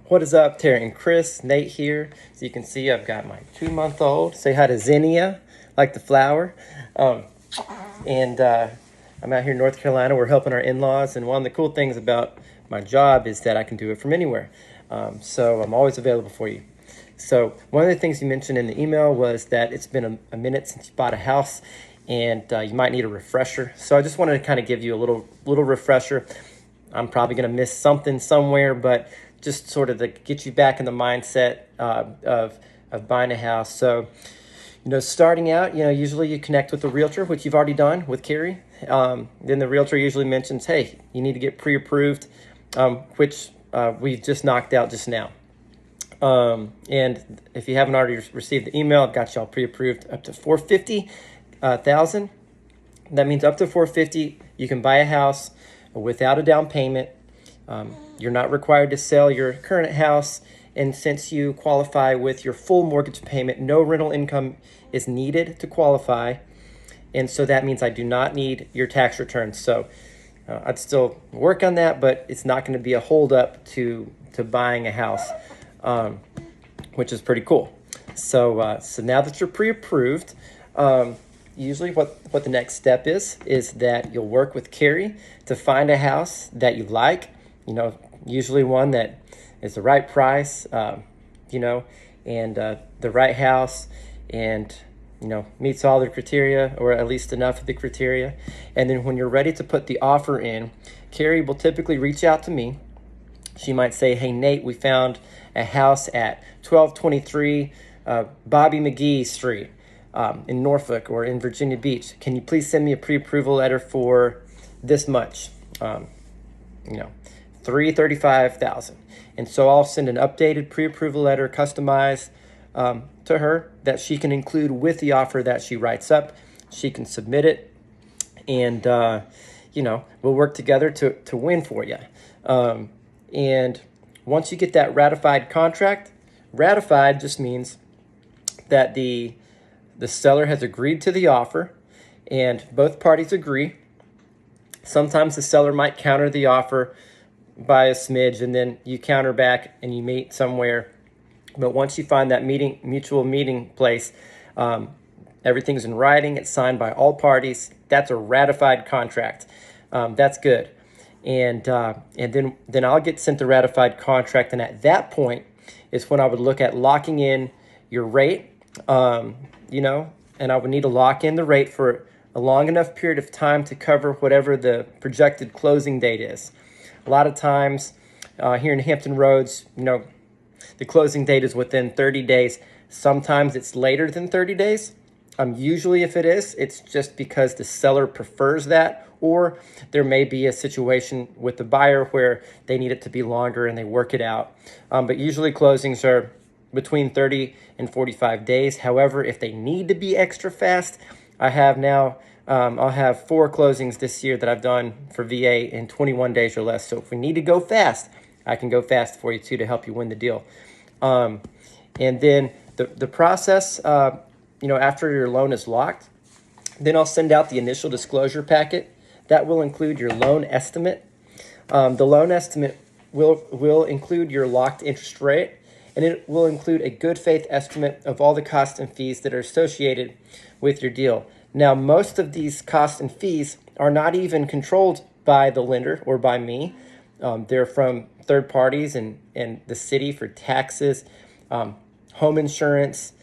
What is up, Terry and Chris? Nate here. So you can see I've got my 2-month-old. Say hi to Zinnia, like the flower. And I'm out here in North Carolina. We're helping our in-laws. And one of the cool things about my job is that I can do it from anywhere. So I'm always available for you. So one of the things you mentioned in the email was that it's been a minute since you bought a house and you might need a refresher. So I just wanted to kind of give you a little refresher. I'm probably going to miss something somewhere, but just sort of to get you back in the mindset of buying a house. So, starting out, usually you connect with the realtor, which you've already done with Carrie. Then the realtor usually mentions, hey, you need to get pre-approved, which we've just knocked out just now. And if you haven't already received the email, I've got y'all pre-approved up to $450,000. That means up to $450,000, you can buy a house without a down payment. You're not required to sell your current house, and since you qualify with your full mortgage payment, no rental income is needed to qualify, and so that means I do not need your tax returns. So I'd still work on that, but it's not going to be a holdup to buying a house, which is pretty cool. So now that you're pre-approved, usually what the next step is that you'll work with Carrie to find a house that you like, usually one that is the right price, and the right house, and meets all the criteria, or at least enough of the criteria. And then when you're ready to put the offer in, Carrie will typically reach out to me. She might say, hey, Nate, we found a house at 1223 Bobby McGee Street in Norfolk or in Virginia Beach. Can you please send me a pre-approval letter for this much? $335,000. And so I'll send an updated pre-approval letter, customized to her, that she can include with the offer that she writes up. She can submit it, and we'll work together to win for you. And once you get that ratified contract, ratified just means that the seller has agreed to the offer and both parties agree. Sometimes the seller might counter the offer by a smidge, and then you counter back and you meet somewhere. But once you find that mutual meeting place, everything's in writing, it's signed by all parties. That's a ratified contract. That's good. And then I'll get sent the ratified contract, and at that point is when I would look at locking in your rate, and I would need to lock in the rate for a long enough period of time to cover whatever the projected closing date is. A lot of times here in Hampton Roads, the closing date is within 30 days. Sometimes it's later than 30 days. Usually if it is, it's just because the seller prefers that, or there may be a situation with the buyer where they need it to be longer and they work it out. But usually closings are between 30 and 45 days. However, if they need to be extra fast, I have now, I'll have 4 closings this year that I've done for VA in 21 days or less. So if we need to go fast, I can go fast for you too to help you win the deal. And then the process, after your loan is locked, then I'll send out the initial disclosure packet. That will include your loan estimate. The loan estimate will include your locked interest rate, and it will include a good faith estimate of all the costs and fees that are associated with your deal. Now, most of these costs and fees are not even controlled by the lender or by me. They're from third parties and the city for taxes, home insurance,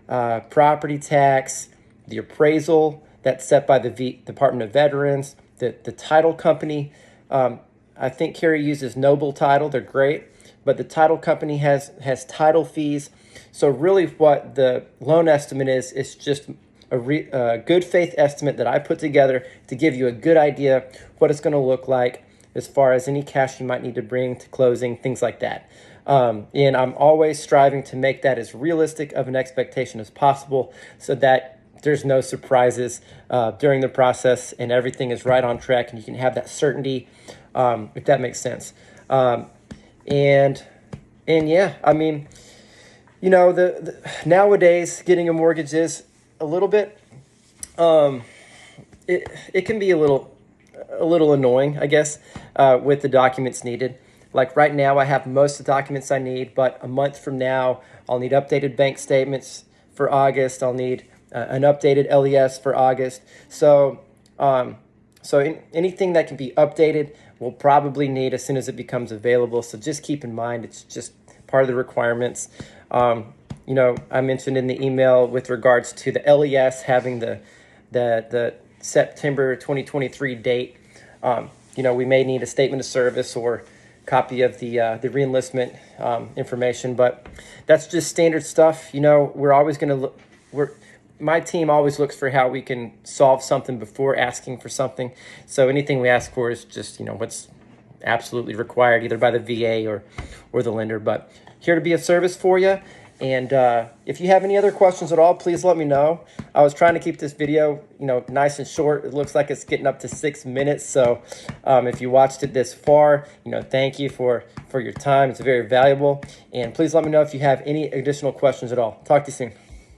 property tax, the appraisal that's set by the Department of Veterans, the title company. I think Carrie uses Noble Title. They're great, but the title company has title fees. So really what the loan estimate is just a good faith estimate that I put together to give you a good idea what it's going to look like as far as any cash you might need to bring to closing, things like that. And I'm always striving to make that as realistic of an expectation as possible so that there's no surprises during the process and everything is right on track and you can have that certainty, if that makes sense. And yeah, I mean, the nowadays getting a mortgage is a little bit, it can be a little annoying, I guess, with the documents needed. Like right now, I have most of the documents I need, but a month from now, I'll need updated bank statements for August. I'll need an updated LES for August. So, anything that can be updated, we'll probably need as soon as it becomes available. So just keep in mind, it's just part of the requirements. I mentioned in the email with regards to the LES having the September 2023 date. We may need a statement of service or copy of the reenlistment information, but that's just standard stuff. We're always going to look. My team always looks for how we can solve something before asking for something. So anything we ask for is just what's absolutely required, either by the VA or the lender. But here to be of service for you. And if you have any other questions at all, please let me know. I was trying to keep this video, nice and short. It looks like it's getting up to 6 minutes. So if you watched it this far, thank you for your time. It's very valuable. And please let me know if you have any additional questions at all. Talk to you soon.